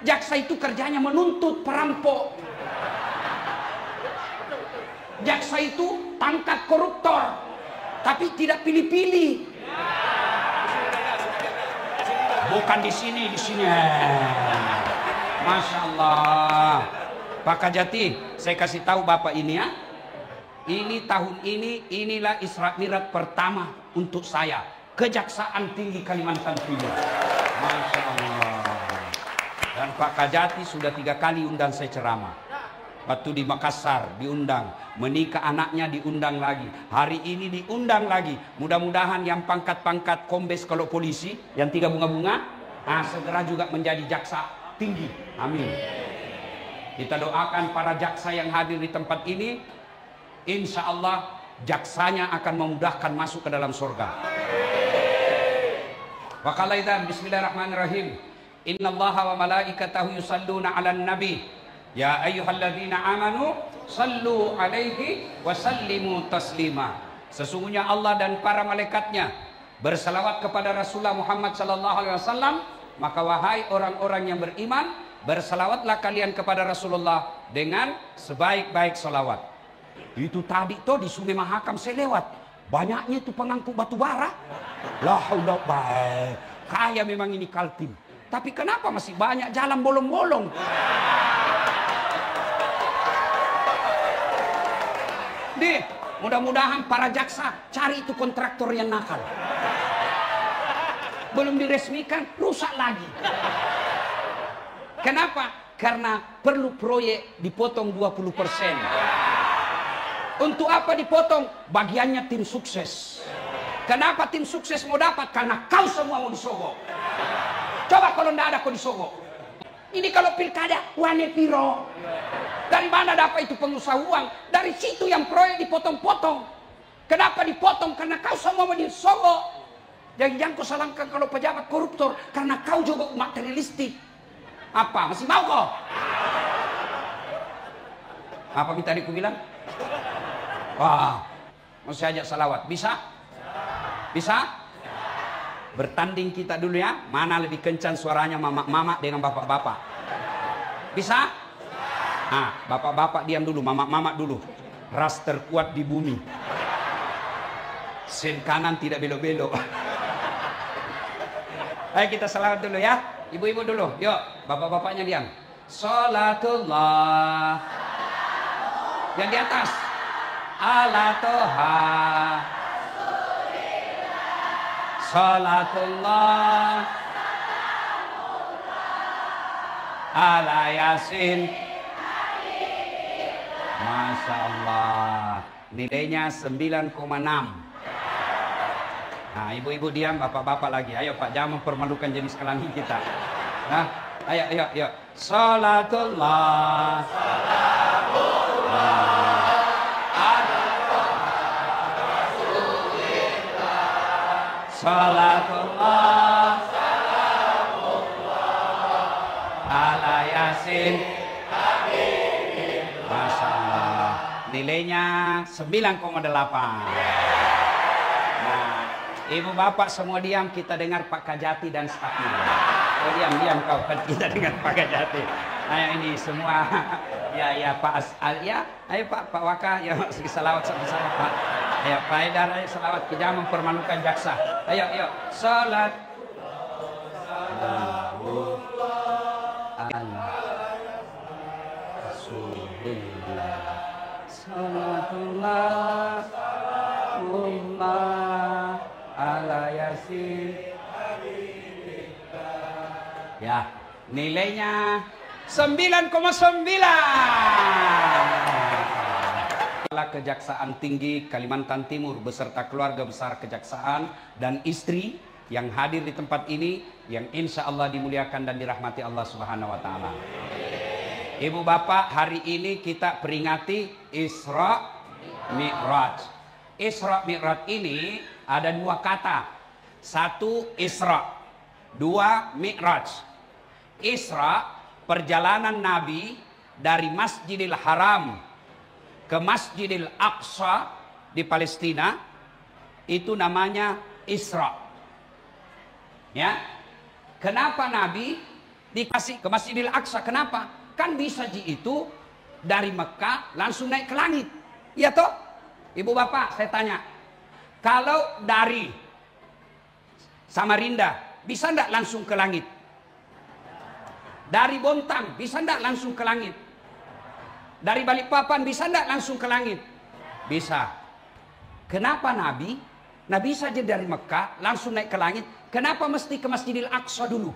Jaksa itu kerjanya menuntut perampok. Jaksa itu tangkap koruptor, tapi tidak pilih-pilih. Bukan di sini, di sini. Masya Allah. Pak Kajati, saya kasih tahu Bapak ini ya. Ini tahun ini, inilah Isra Mi'raj pertama untuk saya. Kejaksaan Tinggi Kalimantan Timur. Masya Allah. Dan Pak Kajati sudah 3 kali undang saya ceramah. Waktu di Makassar diundang, menikah anaknya diundang lagi, hari ini diundang lagi. Mudah-mudahan yang pangkat-pangkat kombes kalau polisi, yang 3 bunga-bunga, segera juga menjadi jaksa tinggi. Amin. Kita doakan para jaksa yang hadir di tempat ini, insya Allah jaksanya akan memudahkan masuk ke dalam surga. Wa qala idzan bismillahirrahmanirrahim. Innallaha wa malaikatahu yusalluna 'alan nabi. Ya ayyuhalladzina amanu sallu 'alaihi wa sallimu taslima. Sesungguhnya Allah dan para malaikatnya bersalawat kepada Rasulullah Muhammad sallallahu alaihi wasallam, maka wahai orang-orang yang beriman, bersalawatlah kalian kepada Rasulullah dengan sebaik-baik salawat. Itu tadi tuh di Sungai Mahakam saya lewat, banyaknya itu pengangkut batu bara. La haula wala, kaya memang ini Kaltim. Tapi kenapa masih banyak jalan bolong-bolong? Deh, mudah-mudahan para jaksa cari itu kontraktor yang nakal. Belum diresmikan, rusak lagi. Kenapa? Karena perlu proyek dipotong 20%. Untuk apa dipotong? Bagiannya tim sukses. Kenapa tim sukses mau dapat? Karena kau semua mau disogok. Coba kalau tidak ada kau disogok. Ini kalau pilkada, wane piro. Dari mana dapat itu pengusaha uang? Dari situ yang proyek dipotong-potong. Kenapa dipotong? Karena kau semua mau disogok. Jangan kau salahkan kalau pejabat koruptor, karena kau juga materialistik. Apa? Masih mau kau? Apa tadi aku bilang? Wah, mau saya ajak salawat. Bisa? Bisa? Bertanding kita dulu ya. Mana lebih kencang suaranya mama-mama dengan bapak-bapak? Bisa? Nah, bapak-bapak diam dulu, mama-mama dulu. Ras terkuat di bumi. Sen kanan tidak belok-belok. Ayo kita salawat dulu ya. Ibu-ibu dulu. Yuk, bapak-bapaknya diam. Salatullah. Yang di atas. Ala toha. Salatullah ala yasin. Masya Allah. Nilainya 9,6. Nah, ibu-ibu diam, bapak-bapak lagi. Ayo Pak, jangan mempermalukan jenis kelamin kita. Nah, ayo. Salatullah. Salatullah ala yasin. Masya Allah. Nilainya 9,8. Nah, ibu bapak semua diam, kita dengar Pak Kajati dan stafnya. Oh, diam kau, kita dengar Pak Kajati. Ayo ini semua. Ya Pak ya. Ayo Pak Waka, ya salawat sama-sama Pak. Ayo Pak Haidar, ayo salawat, kita mempermalukan jaksa. Ayo. Salat. Salatullah ala yasin. Ya, nilainya 9,9. Kejaksaan Tinggi Kalimantan Timur beserta keluarga besar kejaksaan dan istri yang hadir di tempat ini, yang insya Allah dimuliakan dan dirahmati Allah Subhanahu wa Ta'ala. Ibu bapak, hari ini kita peringati Isra Mi'raj. Isra Mi'raj ini ada 2 kata. 1 Isra, 2 Mi'raj. Isra, perjalanan Nabi dari Masjidil Haram ke Masjidil Aqsa di Palestina, itu namanya Isra. Ya. Kenapa Nabi dikasih ke Masjidil Aqsa. Kenapa? Kan bisa itu dari Mekah langsung naik ke langit. Iya toh? Ibu bapak saya tanya, kalau dari Samarinda bisa enggak langsung ke langit? Dari Bontang bisa enggak langsung ke langit? Dari Balikpapan bisa enggak langsung ke langit? Bisa. Kenapa Nabi saja dari Mekah langsung naik ke langit? Kenapa mesti ke Masjidil Aqsa dulu?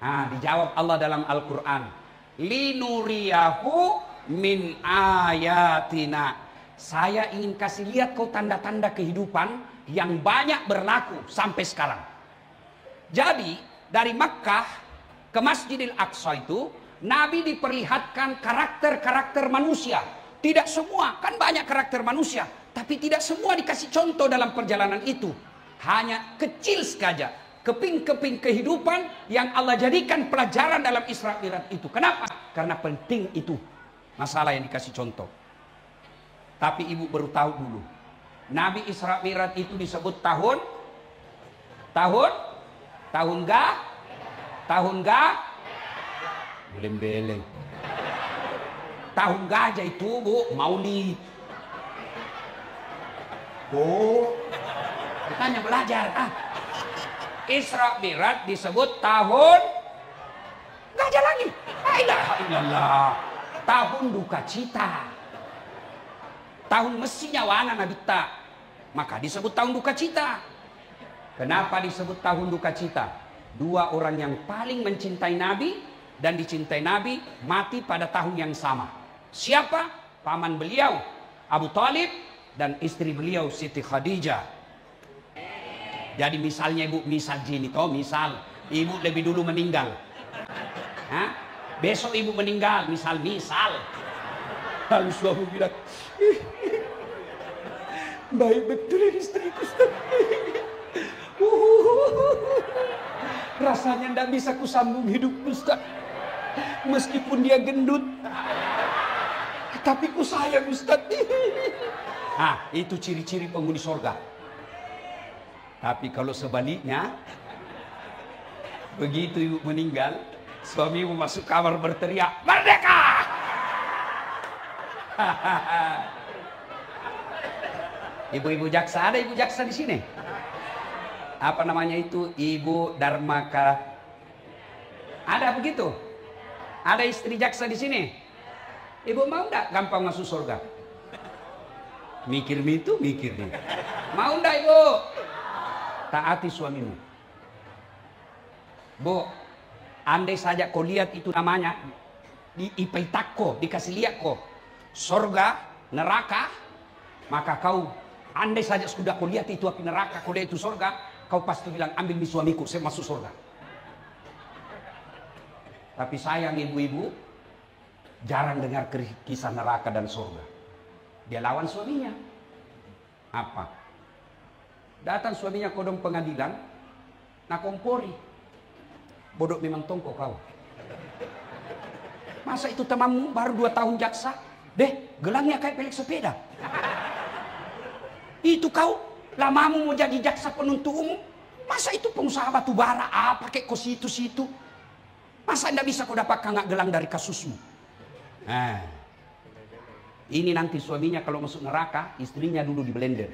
Nah, dijawab Allah dalam Al-Quran. Linuriyahu min ayatina. Saya ingin kasih lihat kau tanda-tanda kehidupan yang banyak berlaku sampai sekarang. Jadi dari Mekah ke Masjidil Aqsa itu Nabi diperlihatkan karakter-karakter manusia. Tidak semua, kan banyak karakter manusia, tapi tidak semua dikasih contoh dalam perjalanan itu. Hanya kecil saja keping-keping kehidupan yang Allah jadikan pelajaran dalam Isra Mi'raj itu. Kenapa? Karena penting itu masalah yang dikasih contoh. Tapi ibu baru tahu dulu, Nabi Isra Mi'raj itu disebut tahun beleng-beleng. Tahun gajah itu bu, Maulid. Oh, katanya belajar. Isra Mi'raj disebut tahun gajah lagi. La ilaha illallah. Tahun duka cita. Tahun mestinya wana Nabi tak. Maka disebut tahun duka cita. Kenapa disebut tahun duka cita? Dua orang yang paling mencintai Nabi dan dicintai Nabi mati pada tahun yang sama. Siapa? Paman beliau Abu Thalib dan istri beliau Siti Khadijah. Jadi misalnya ibu, misal gini toh, misal ibu lebih dulu meninggal. Besok ibu meninggal, misal. Lalu suami bilang, baik betul ini istriku. Rasanya tidak bisa kusambung hidup Ustaz. Meskipun dia gendut, tapi ku sayang Ustaz. Itu ciri-ciri penghuni surga. Tapi kalau sebaliknya, begitu ibu meninggal, suamimu masuk kamar berteriak, merdeka! Ibu-ibu jaksa, ada ibu jaksa di sini? Apa namanya itu? Ibu Darmaka. Ada begitu? Ada istri jaksa di sini? Ibu mau enggak gampang masuk surga? Mikir nih. Mau enggak ibu? Taati suamimu. Bu, andai saja kau lihat itu namanya di Ipaitako, dikasih lihat kok surga, neraka, maka kau andai saja sudah kau lihat itu api neraka, kau lihat itu surga, kau pasti bilang ambil di suamiku, saya masuk surga. Tapi sayang ibu-ibu jarang dengar kisah neraka dan surga. Dia lawan suaminya. Apa? Datang suaminya kodong pengadilan, nak kompori. Bodoh memang tongko kau. Masa itu temanmu baru 2 tahun jaksa? Deh, gelangnya kayak pelek sepeda. Itu kau lamamu mau jadi jaksa penuntut umum? Masa itu pengusaha batu bara pakai kau situ-situ? Masa anda bisa kau dapat kangak gelang dari kasusmu? Ini nanti suaminya kalau masuk neraka, istrinya dulu di blender.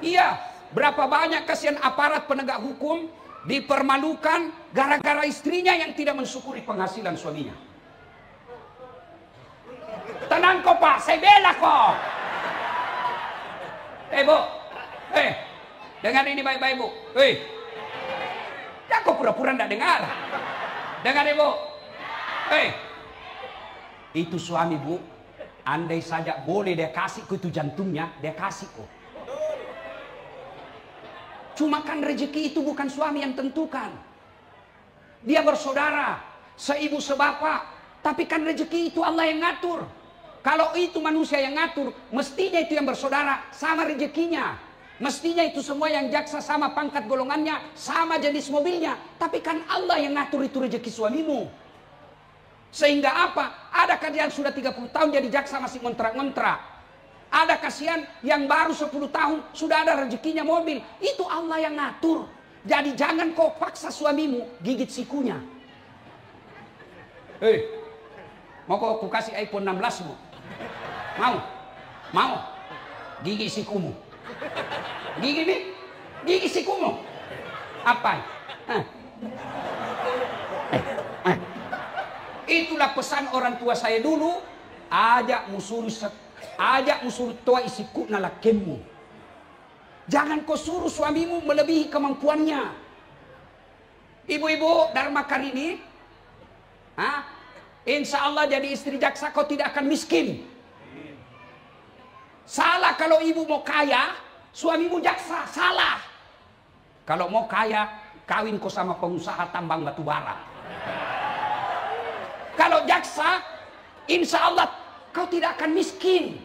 Iya, berapa banyak kasihan aparat penegak hukum dipermalukan gara-gara istrinya yang tidak mensyukuri penghasilan suaminya. Tenang kok Pak, saya bela kok. Bu, dengar ini baik-baik Bu. Ya kok pura-pura tidak dengar. Dengar Ibu. Itu suami Bu, andai saja boleh dia kasih ku itu jantungnya, dia kasih kok. Cuma kan rezeki itu bukan suami yang tentukan. Dia bersaudara, seibu sebapak, tapi kan rezeki itu Allah yang ngatur. Kalau itu manusia yang ngatur, mestinya itu yang bersaudara sama rezekinya. Mestinya itu semua yang jaksa sama pangkat golongannya, sama jenis mobilnya. Tapi kan Allah yang ngatur itu rezeki suamimu. Sehingga apa? Ada kalian sudah 30 tahun jadi jaksa masih ngontrak-ngontrak. Ada kasihan yang baru 10 tahun sudah ada rezekinya mobil. Itu Allah yang ngatur. Jadi jangan kau paksa suamimu gigit sikunya. Mau kau kasih iPhone 16 mu? Mau? Mau? Gigi sikumu. Gigi nih? Gigi sikumu. Apa? Itulah pesan orang tua saya dulu. Ajak musuh tua isiku nalakemu. Jangan kau suruh suamimu melebihi kemampuannya. Ibu-ibu Dharma Karini, insya Allah jadi istri jaksa kau tidak akan miskin. Salah kalau ibu mau kaya, suamimu jaksa. Salah. Kalau mau kaya, kawin kau sama pengusaha tambang batu bara. Kalau jaksa, insya Allah kau tidak akan miskin.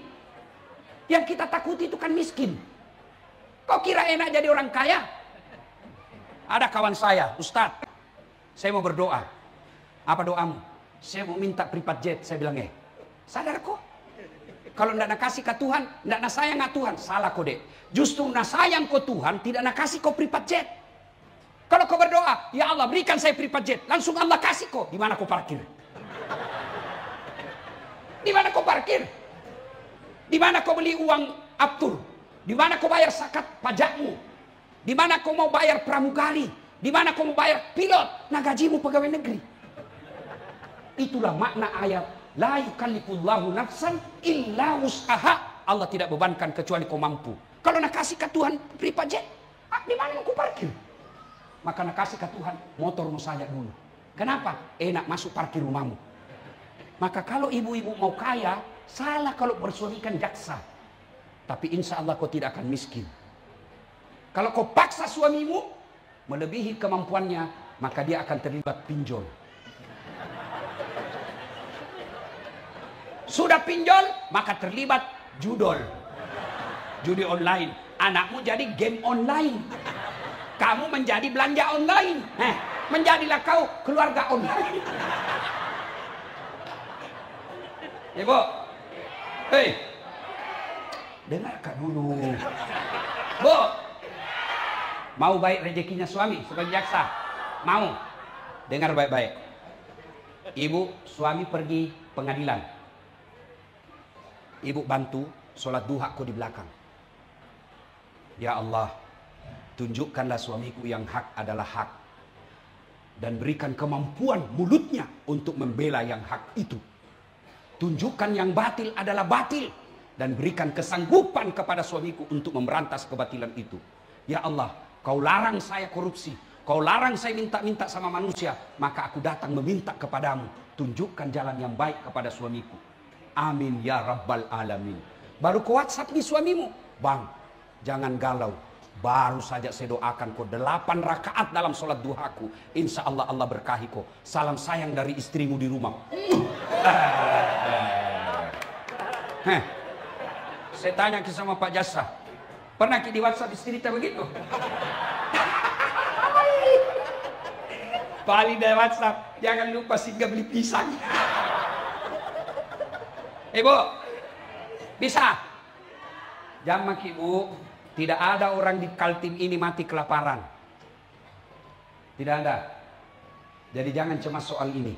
Yang kita takuti itu kan miskin. Kau kira enak jadi orang kaya? Ada kawan saya, Ustadz, saya mau berdoa. Apa doamu? Saya mau minta private jet. Saya bilang, sadar kok? Kalau tidak nak kasih ke Tuhan, tidak nak sayang ke Tuhan. Salah kau dek. Justru nak sayang ke Tuhan, tidak nak kasih kau private jet. Kalau kau berdoa, ya Allah berikan saya private jet. Langsung Allah kasih kau. Di mana kau parkir? Di mana kau parkir? Di mana kau beli uang aftur? Di mana kau bayar zakat pajakmu? Di mana kau mau bayar pramugari? Di mana kau mau bayar pilot? Nah gajimu pegawai negeri. Itulah makna ayat la yukallifullahu nafsan illa wus'aha. Allah tidak bebankan kecuali kau mampu. Kalau nak kasih ke Tuhan private jet, di mana mau kau parkir? Maka nak kasih ke Tuhan motormu saja dulu. Kenapa? Enak masuk parkir rumahmu. Maka kalau ibu-ibu mau kaya, salah kalau bersuamikan jaksa. Tapi insya Allah kau tidak akan miskin. Kalau kau paksa suamimu melebihi kemampuannya, maka dia akan terlibat pinjol. Sudah pinjol, maka terlibat judol. Judi online. Anakmu jadi game online. Kamu menjadi belanja online. Menjadilah kau keluarga online. Ibu, dengarkan dulu. Bu, mau baik rezekinya suami sebagai jaksa? Mau? Dengar baik-baik. Ibu, suami pergi pengadilan. Ibu bantu sholat duha ku di belakang. Ya Allah, tunjukkanlah suamiku yang hak adalah hak. Dan berikan kemampuan mulutnya untuk membela yang hak itu. Tunjukkan yang batil adalah batil. Dan berikan kesanggupan kepada suamiku untuk memberantas kebatilan itu. Ya Allah, kau larang saya korupsi. Kau larang saya minta-minta sama manusia. Maka aku datang meminta kepadamu. Tunjukkan jalan yang baik kepada suamiku. Amin ya Rabbal Alamin. Baru kau WhatsApp nih suamimu. Bang, jangan galau. Baru saja saya doakan kau 8 rakaat dalam sholat duhaku. Insya Allah Allah berkahi kau. Salam sayang dari istrimu di rumah. Saya tanya ke sama Pak Jasa. Pernah di WhatsApp istri kita begitu? Paling dari WhatsApp. Jangan lupa singgah beli pisang. Ibu, bisa? Jamak ibu, tidak ada orang di Kaltim ini mati kelaparan. Tidak ada. Jadi jangan cemas soal ini.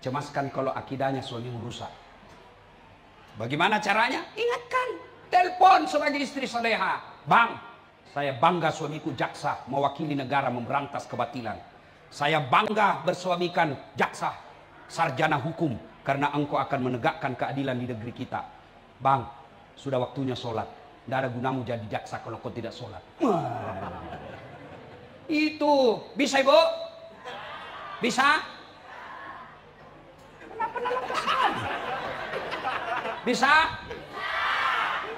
Cemaskan kalau akidahnya suamimu rusak. Bagaimana caranya? Ingatkan. Telepon sebagai istri soleha. Bang, saya bangga suamiku jaksa mewakili negara memberantas kebatilan. Saya bangga bersuamikan jaksa sarjana hukum. Karena engkau akan menegakkan keadilan di negeri kita. Bang, sudah waktunya sholat. Tidak ada gunamu jadi jaksa kalau kau tidak sholat. Itu. Bisa ibu? Bisa? Kenapa nalakan? Bisa?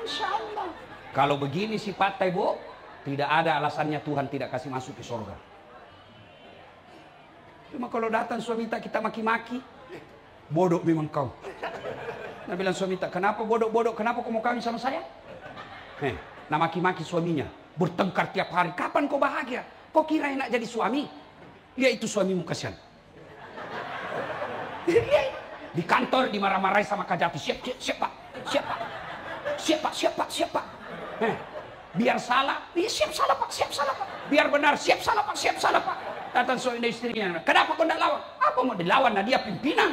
Insya Allah. Kalau begini sifatnya ibu, tidak ada alasannya Tuhan tidak kasih masuk ke surga. Cuma kalau datang suami kita maki-maki, bodoh memang kau. Nah bilang suami tak, kenapa bodoh-bodoh? Kenapa kau mau kawin sama saya? Nah maki-maki suaminya, bertengkar tiap hari. Kapan kau bahagia? Kau kira enak jadi suami? Lihat itu suamimu kasihan. Di kantor dimarah-marahi sama Kajati. Siap pak. Biar salah, dia siap salah Pak, siap salah Pak. Biar benar, siap salah Pak, siap salah Pak. Datang suami istrinya, kenapa kau tidak lawan? Apa mau dilawan? Nah dia pimpinan.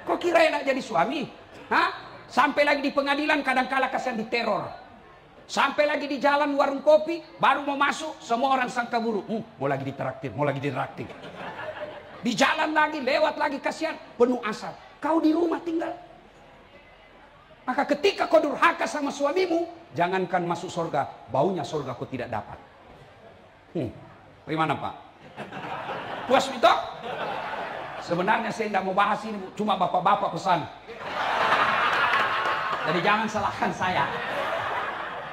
Kok kira enak jadi suami? Hah? Sampai lagi di pengadilan kadang-kala kasihan diteror. Sampai lagi di jalan warung kopi, baru mau masuk, semua orang sangka buruk. Mau lagi ditraktir, mau lagi ditraktir. Di jalan lagi, lewat lagi, kasihan, penuh asap. Kau di rumah tinggal. Maka ketika kau durhaka sama suamimu, jangankan masuk surga, baunya surga kau tidak dapat. Bagaimana Pak? Puas itu? Sebenarnya saya tidak mau bahas ini, cuma bapak-bapak pesan. Jadi jangan salahkan saya.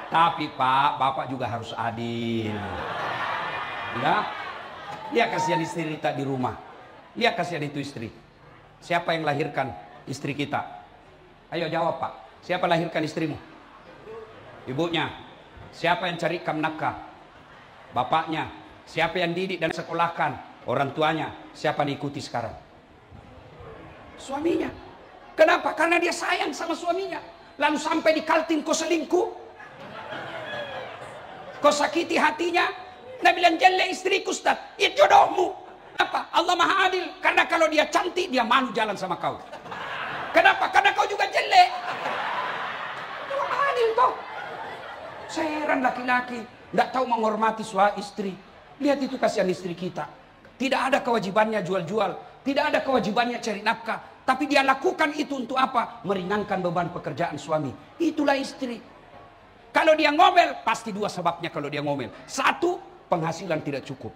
Tapi Pak, bapak juga harus adil. Ya, lihat kasihan istri kita di rumah. Lihat kasihan itu istri. Siapa yang lahirkan istri kita? Ayo jawab Pak. Siapa lahirkan istrimu? Ibunya. Siapa yang carikan nafkah? Bapaknya. Siapa yang didik dan sekolahkan? Orang tuanya. Siapa yang diikuti sekarang? Suaminya. Kenapa? Karena dia sayang sama suaminya. Lalu sampai di kalting kau selingkuh. Kau sakiti hatinya. Nah bilang jelek istriku Ustaz. Itu jodohmu. Apa? Allah Maha Adil. Karena kalau dia cantik, dia malu jalan sama kau. Kenapa? Karena kau juga jelek. Allah Maha Adil toh. Saya heran laki-laki tidak tahu menghormati suami istri. Lihat itu kasihan istri kita. Tidak ada kewajibannya jual-jual. Tidak ada kewajibannya cari nafkah. Tapi dia lakukan itu untuk apa? Meringankan beban pekerjaan suami. Itulah istri. Kalau dia ngomel, pasti dua sebabnya kalau dia ngomel. Satu, penghasilan tidak cukup.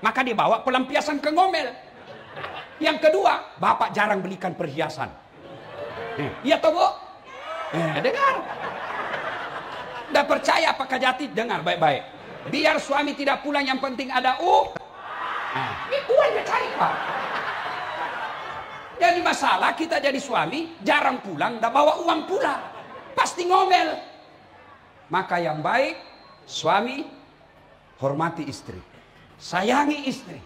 Maka dia bawa pelampiasan ke ngomel. Yang kedua, bapak jarang belikan perhiasan. Iya toh Bu? Dengar. Udah percaya apa Kajati? Dengar baik-baik. Biar suami tidak pulang, yang penting ada itu aja cari Pak. Jadi masalah kita jadi suami, jarang pulang, dan bawa uang pula. Pasti ngomel. Maka yang baik, suami hormati istri, sayangi istri,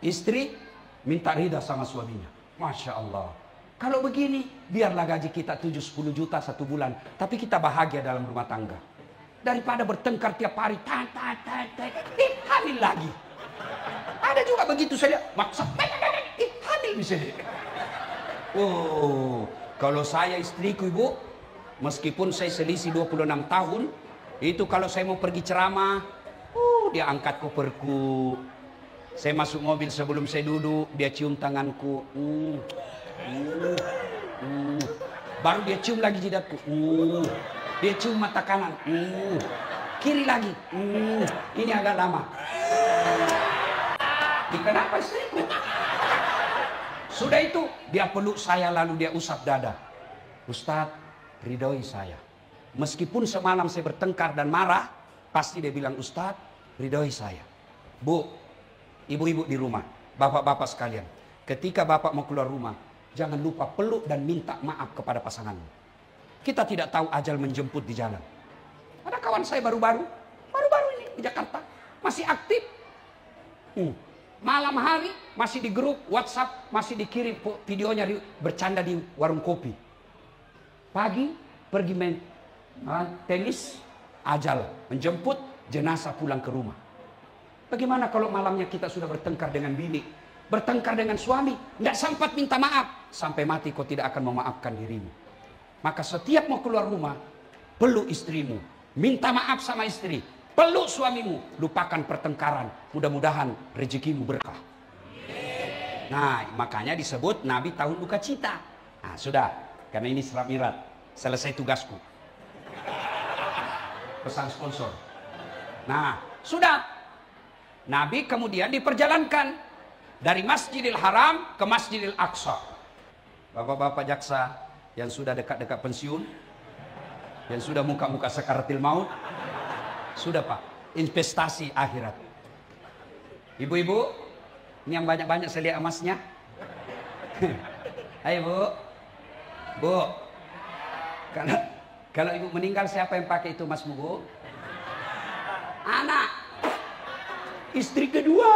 istri minta ridha sama suaminya. Masya Allah. Kalau begini, biarlah gaji kita 7-10 juta satu bulan, tapi kita bahagia dalam rumah tangga. Daripada bertengkar tiap hari, hamil lagi. Ada juga begitu saja, maksa hamil bisa. Oh, kalau saya istriku Ibu, meskipun saya selisih 26 tahun, itu kalau saya mau pergi ceramah, dia angkat koperku. Saya masuk mobil sebelum saya duduk, dia cium tanganku. Baru dia cium lagi jidatku. Dia cium mata kanan. Kiri lagi. Ini agak lama. Kenapa istriku? Sudah itu, dia peluk saya lalu dia usap dada. Ustadz, ridhoi saya. Meskipun semalam saya bertengkar dan marah, pasti dia bilang, Ustadz, ridhoi saya. Bu, ibu-ibu di rumah, bapak-bapak sekalian, ketika bapak mau keluar rumah, jangan lupa peluk dan minta maaf kepada pasanganmu. Kita tidak tahu ajal menjemput di jalan. Ada kawan saya baru-baru ini di Jakarta, masih aktif. Malam hari masih di grup WhatsApp, masih dikirim videonya bercanda di warung kopi. Pagi pergi main tenis, ajal menjemput, jenazah pulang ke rumah. Bagaimana kalau malamnya kita sudah bertengkar dengan bini, bertengkar dengan suami, tidak sempat minta maaf, sampai mati kau tidak akan memaafkan dirimu. Maka setiap mau keluar rumah, peluk istrimu, minta maaf sama istri, peluk suamimu, lupakan pertengkaran, mudah-mudahan rezekimu berkah. Nah, makanya disebut Nabi tahun duka cita. Nah, sudah, karena ini Isra Mi'raj, selesai tugasku. Pesan sponsor. Nah, sudah. Nabi kemudian diperjalankan dari Masjidil Haram ke Masjidil Aqsa. Bapak-bapak jaksa yang sudah dekat-dekat pensiun, yang sudah muka-muka sakaratil maut, sudah Pak, investasi akhirat. Ibu-ibu, ini yang banyak-banyak saya lihat emasnya. Ayo Bu, Bu, kalau ibu meninggal siapa yang pakai itu emasmu Bu? Anak, istri kedua.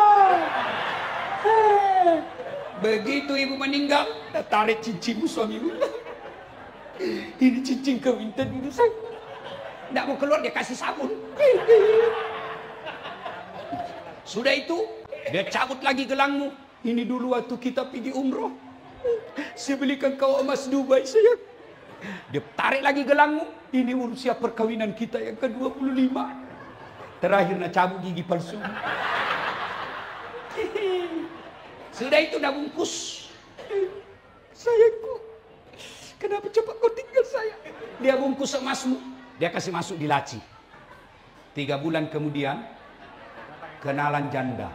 Begitu ibu meninggal, tarik cincinmu suamimu. Ini cincin kawin dulu saya. Nggak mau keluar, dia kasih sabun. Sudah itu, dia cabut lagi gelangmu. Ini dulu waktu kita pergi umroh. Saya belikan kau emas Dubai, sayang. Dia tarik lagi gelangmu. Ini usia perkawinan kita yang ke-25. Terakhir nak cabut gigi palsu. Sudah itu dah bungkus. Sayangku, kenapa cepat kau tinggal saya? Dia bungkus emasmu. Dia kasih masuk di laci. 3 bulan kemudian, kenalan janda.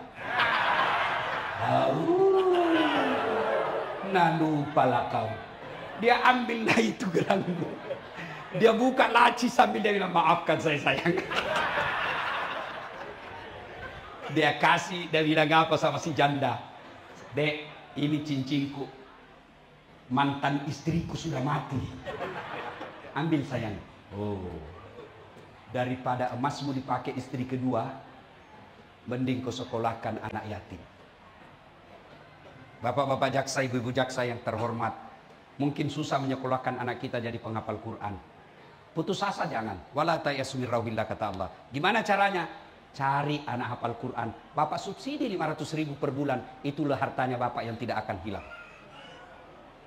Nah lupalah kau. Dia ambillah itu gelangmu. Dia buka laci sambil dia bilang, maafkan saya sayang. Dia kasih, dia bilang apa sama si janda? Dek, ini cincinku. Mantan istriku sudah mati. Ambil sayang. Oh, daripada emasmu dipakai istri kedua, mending kau sekolahkan anak yatim. Bapak-bapak jaksa, ibu-ibu jaksa yang terhormat, mungkin susah menyekolahkan anak kita jadi penghafal Quran. Putus asa jangan. Wala ta'yasu min rauhillah, kata Allah. Gimana caranya? Cari anak hafal Quran. Bapak subsidi 500.000 per bulan. Itulah hartanya bapak yang tidak akan hilang.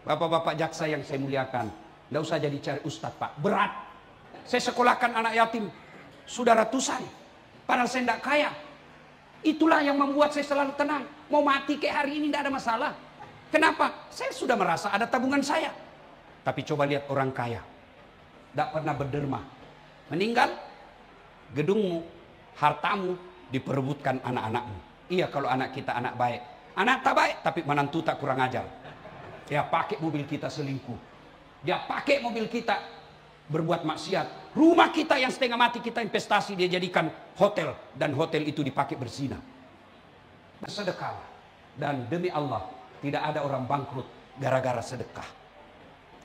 Bapak-bapak jaksa yang saya muliakan, tidak usah jadi cari ustadz pak. Berat. Saya sekolahkan anak yatim sudah ratusan. Padahal saya tidak kaya. Itulah yang membuat saya selalu tenang. Mau mati kayak hari ini tidak ada masalah. Kenapa? Saya sudah merasa ada tabungan saya. Tapi coba lihat orang kaya. Tidak pernah berderma. Meninggal, gedungmu, hartamu diperebutkan anak-anakmu. Iya kalau anak kita anak baik. Anak tak baik tapi menantu tak kurang ajar. Dia pakai mobil kita selingkuh. Dia pakai mobil kita berbuat maksiat. Rumah kita yang setengah mati kita investasi, dia jadikan hotel. Dan hotel itu dipakai berzina. Bersedekah. Dan demi Allah, tidak ada orang bangkrut gara-gara sedekah.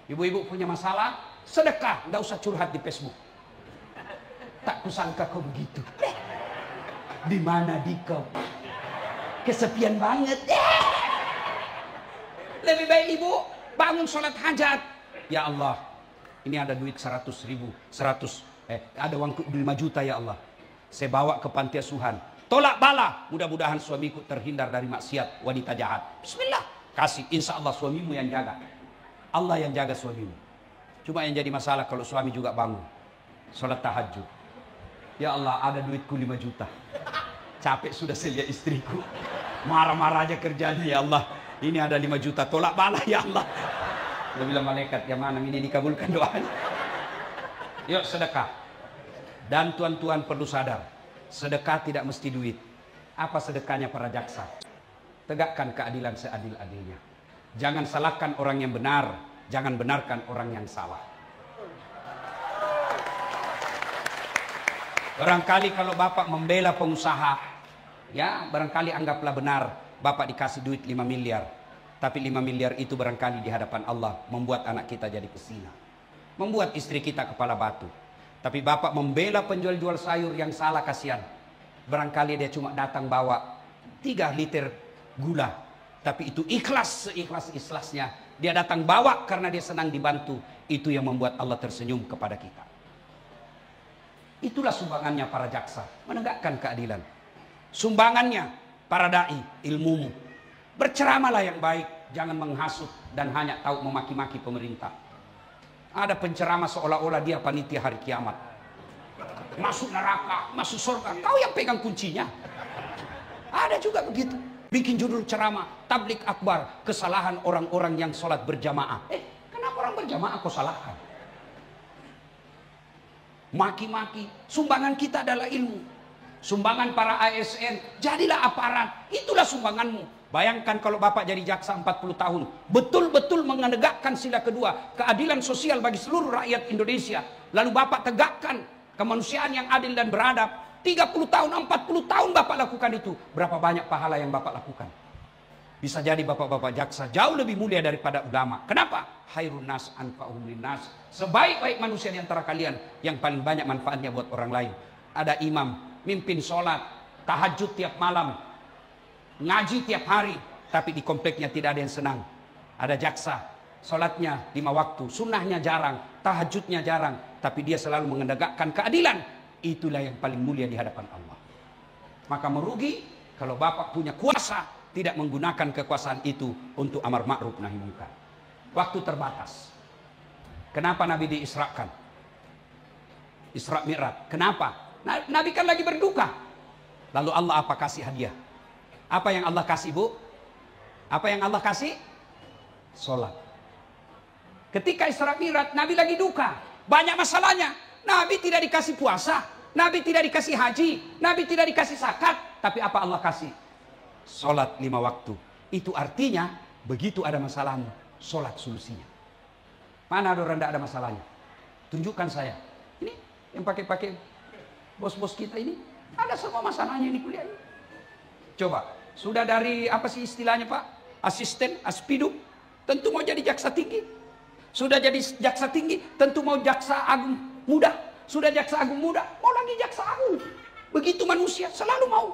Ibu-ibu punya masalah, sedekah. Tidak usah curhat di Facebook. Tak kusangka kau begitu. Di mana di kau? Kesepian banget. Lebih baik ibu bangun sholat hajat. Ya Allah, ini ada duit 100.000, ada uang 5 juta ya Allah. Saya bawa ke panti asuhan. Tolak bala, mudah-mudahan suamiku terhindar dari maksiat wanita jahat. Bismillah, kasih, insya Allah suamimu yang jaga. Allah yang jaga suamimu. Cuma yang jadi masalah kalau suami juga bangun sholat tahajud. Ya Allah, ada duitku 5 juta. Capek sudah saya lihat istriku. Marah-marah aja kerjanya, ya Allah. Ini ada 5 juta, tolak bala ya Allah. Dia bilang malaikat, yang mana ini dikabulkan doanya. Yuk sedekah. Dan tuan-tuan perlu sadar, sedekah tidak mesti duit. Apa sedekahnya para jaksa? Tegakkan keadilan seadil-adilnya. Jangan salahkan orang yang benar, jangan benarkan orang yang salah. Barangkali kalau bapak membela pengusaha, ya barangkali anggaplah benar bapak dikasih duit 5 miliar. Tapi 5 miliar itu barangkali di hadapan Allah membuat anak kita jadi pesina. Membuat istri kita kepala batu. Tapi bapak membela penjual-jual sayur yang salah, kasihan. Barangkali dia cuma datang bawa 3 liter gula. Tapi itu ikhlas, seikhlas-ikhlasnya. Dia datang bawa karena dia senang dibantu. Itu yang membuat Allah tersenyum kepada kita. Itulah sumbangannya para jaksa. Menegakkan keadilan. Sumbangannya para da'i, ilmumu. Berceramalah yang baik, jangan menghasut dan hanya tahu memaki-maki pemerintah. Ada penceramah seolah-olah dia panitia hari kiamat. Masuk neraka, masuk surga, kau yang pegang kuncinya. Ada juga begitu. Bikin judul ceramah, tablik akbar, kesalahan orang-orang yang sholat berjamaah. Kenapa orang berjamaah kau salahkan? Maki-maki, sumbangan kita adalah ilmu. Sumbangan para ASN, jadilah aparat, itulah sumbanganmu. Bayangkan kalau bapak jadi jaksa 40 tahun, betul-betul menegakkan sila kedua, keadilan sosial bagi seluruh rakyat Indonesia. Lalu bapak tegakkan kemanusiaan yang adil dan beradab. 30 tahun, 40 tahun bapak lakukan itu. Berapa banyak pahala yang bapak lakukan? Bisa jadi bapak-bapak jaksa jauh lebih mulia daripada ulama. Kenapa? Khairun nas anfa'uhum linnas. Sebaik-baik manusia di antara kalian yang paling banyak manfaatnya buat orang lain. Ada imam, mimpin sholat, tahajud tiap malam, ngaji tiap hari, tapi di kompleknya tidak ada yang senang. Ada jaksa, sholatnya 5 waktu, sunnahnya jarang, tahajudnya jarang, tapi dia selalu menegakkan keadilan. Itulah yang paling mulia di hadapan Allah. Maka merugi kalau bapak punya kuasa tidak menggunakan kekuasaan itu untuk amar ma'ruf nahi munkar. Waktu terbatas. Kenapa Nabi diisrakan? Isra Mi'raj. Kenapa? Nabi kan lagi berduka. Lalu Allah apa kasih hadiah? Apa yang Allah kasih, Bu? Apa yang Allah kasih? Salat. Ketika Isra Mi'raj, Nabi lagi duka. Banyak masalahnya. Nabi tidak dikasih puasa. Nabi tidak dikasih haji. Nabi tidak dikasih zakat. Tapi apa Allah kasih? Salat 5 waktu. Itu artinya, begitu ada masalahmu, salat solusinya. Mana ada orang tidak ada masalahnya? Tunjukkan saya. Ini yang pakai bos-bos kita ini. Ada semua masalahnya di kuliah ini. Coba, sudah dari apa sih istilahnya Pak? Asisten, aspidum, tentu mau jadi jaksa tinggi. Sudah jadi jaksa tinggi, tentu mau jaksa agung muda. Sudah jaksa agung muda, mau lagi jaksa agung. Begitu manusia, selalu mau.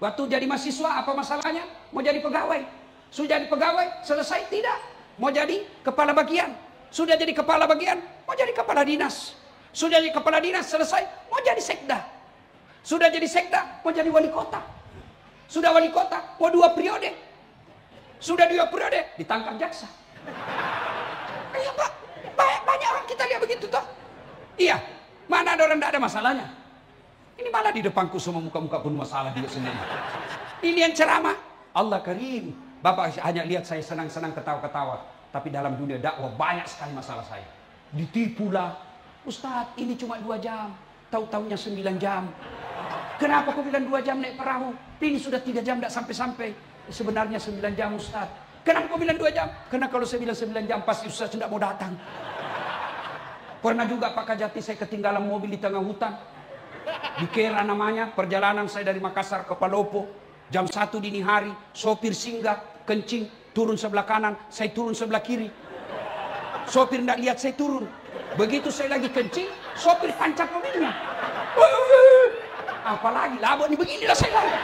Waktu jadi mahasiswa, apa masalahnya? Mau jadi pegawai. Sudah jadi pegawai, selesai tidak. Mau jadi kepala bagian. Sudah jadi kepala bagian, mau jadi kepala dinas. Sudah jadi kepala dinas, selesai, mau jadi sekda. Sudah jadi sekda, mau jadi wali kota. Sudah wali kota, mau 2 periode. Sudah 2 periode, ditangkap jaksa. Iya Pak, banyak orang kita lihat begitu toh. Iya, mana ada orang tidak ada masalahnya. Ini malah di depanku semua muka-muka pun masalah dia sendiri. Ini yang ceramah, Allah karim. Bapak hanya lihat saya senang-senang ketawa-ketawa. Tapi dalam dunia dakwah banyak sekali masalah saya. Ditipulah, Ustadz ini cuma 2 jam. Tahu-taunya 9 jam. Kenapa kau bilang 2 jam naik perahu? Ini sudah 3 jam tidak sampai-sampai. Sebenarnya 9 jam Ustaz. Kenapa kau bilang 2 jam? Karena kalau saya bilang 9 jam pasti Ustaz tidak mau datang. Pernah juga Pak Kajati saya ketinggalan mobil di tengah hutan. Di Kera namanya. Perjalanan saya dari Makassar ke Palopo. Jam 1 dini hari. Sopir singgah, kencing. Turun sebelah kanan. Saya turun sebelah kiri. Sopir tidak lihat saya turun. Begitu saya lagi kencing, sopir tancap mobilnya. Apalagi labok ini beginilah saya lari.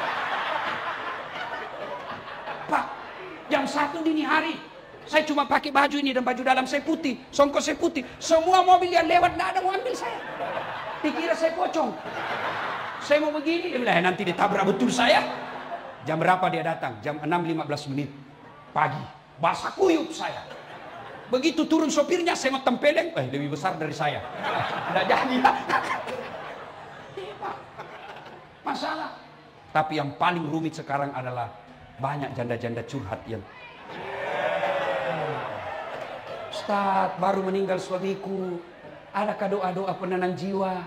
Pak, jam 1 dini hari. Saya cuma pakai baju ini dan baju dalam saya putih. Songkok saya putih. Semua mobil yang lewat tidak ada mau ambil saya. Dikira saya pocong. Saya mau begini, dia bilang nanti ditabrak betul saya. Jam berapa dia datang? Jam 6.15 menit pagi. Basah kuyup saya. Begitu turun sopirnya, saya mau tempeleng, lebih besar dari saya. Tidak jadi. Masalah. Tapi yang paling rumit sekarang adalah banyak janda-janda curhat yang Ustaz, baru meninggal suamiku. Adakah doa-doa penenang jiwa?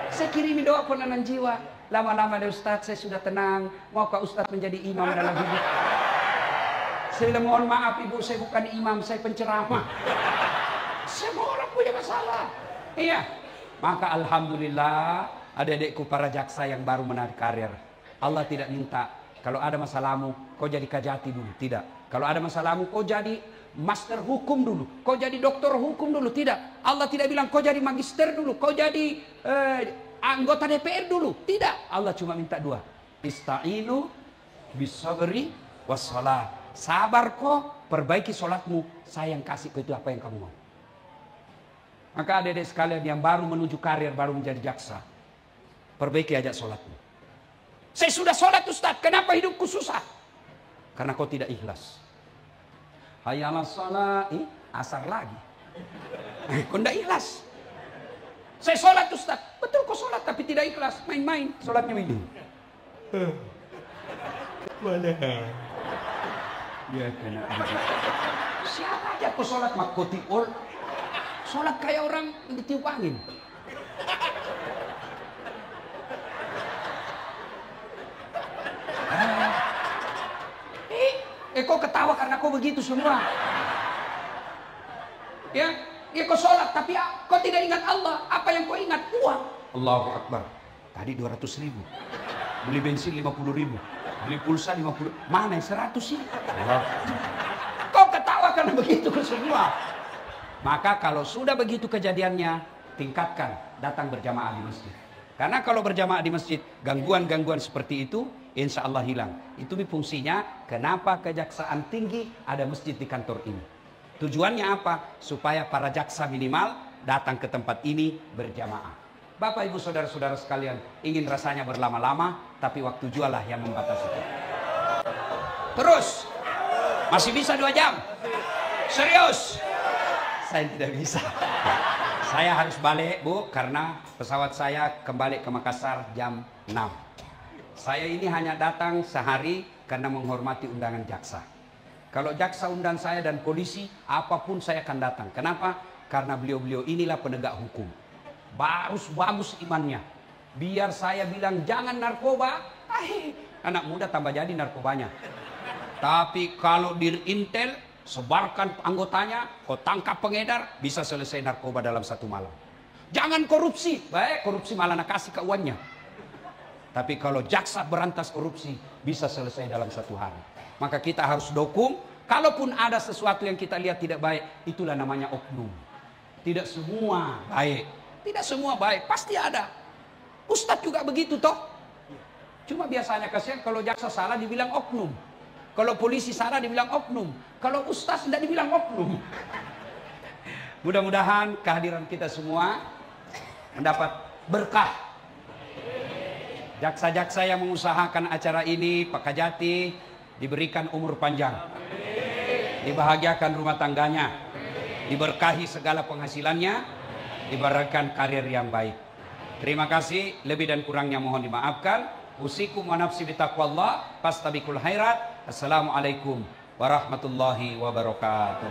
Saya kirimi doa penenang jiwa. Lama-lama deh Ustaz, saya sudah tenang. Maukah Ustaz menjadi imam dalam hidup? Saya bilang, mohon maaf ibu, saya bukan imam, saya penceramah. Semua orang punya masalah. Iya. Maka alhamdulillah, adik-adikku para jaksa yang baru menarik karir. Allah tidak minta, kalau ada masalahmu, kau jadi kajati dulu. Tidak. Kalau ada masalahmu, kau jadi master hukum dulu. Kau jadi doktor hukum dulu. Tidak. Allah tidak bilang, kau jadi magister dulu. Kau jadi anggota DPR dulu. Tidak. Allah cuma minta 2. Ista'inu bisabri wassalah. Sabar kok, perbaiki sholatmu. Saya yang kasih ke itu apa yang kamu mau. Maka adik-adik sekalian yang baru menuju karir, baru menjadi jaksa, perbaiki aja sholatmu. Saya sudah sholat Ustaz, kenapa hidupku susah? Karena kau tidak ikhlas. Hayalah sholat, asar lagi. Kau tidak ikhlas. Saya sholat Ustaz, betul kau sholat tapi tidak ikhlas. Main-main, sholatnya ini. Mana? Ya kena. Siapa aja kau sholat makoti ol. Sholat kayak orang ditiup angin. Kau ketawa karena kau begitu semua. Ya kau sholat tapi kau tidak ingat Allah. Apa yang kau ingat? Uang. Allahu Akbar. Tadi 200.000. Beli bensin 50.000. Beli pulsa 50. Mana yang 100 sih? Kau ketawa karena begitu semua. Maka kalau sudah begitu kejadiannya, tingkatkan datang berjamaah di masjid. Karena kalau berjamaah di masjid, gangguan-gangguan seperti itu insya Allah hilang. Itu fungsinya kenapa Kejaksaan Tinggi ada masjid di kantor ini. Tujuannya apa? Supaya para jaksa minimal datang ke tempat ini berjamaah. Bapak Ibu saudara-saudara sekalian, ingin rasanya berlama-lama, tapi waktu jualah yang membatasi. Terus, masih bisa 2 jam? Serius? Saya tidak bisa. Saya harus balik, Bu, karena pesawat saya kembali ke Makassar jam 6. Saya ini hanya datang sehari karena menghormati undangan jaksa. Kalau jaksa undang saya dan polisi, apapun saya akan datang. Kenapa? Karena beliau-beliau inilah penegak hukum. Bagus imannya. Biar saya bilang jangan narkoba, anak muda tambah jadi narkobanya. Tapi kalau dirintel, sebarkan anggotanya, kau tangkap pengedar, bisa selesai narkoba dalam 1 malam. Jangan korupsi, baik korupsi malah nak kasih keuannya. Tapi kalau jaksa berantas korupsi, bisa selesai dalam 1 hari. Maka kita harus dukung. Kalaupun ada sesuatu yang kita lihat tidak baik, itulah namanya oknum. Tidak semua baik. Tidak semua baik, pasti ada. Ustadz juga begitu toh. Cuma biasanya kasihan kalau jaksa salah dibilang oknum. Kalau polisi salah dibilang oknum. Kalau ustadz tidak dibilang oknum. Mudah-mudahan kehadiran kita semua mendapat berkah. Jaksa-jaksa yang mengusahakan acara ini, Pak Kajati, diberikan umur panjang. Dibahagiakan rumah tangganya. Diberkahi segala penghasilannya. Dibarakkan karir yang baik. Terima kasih, lebih dan kurangnya mohon dimaafkan. Usikum wa nafsi bitaqwallah, fastabiqul khairat. Assalamualaikum warahmatullahi wabarakatuh.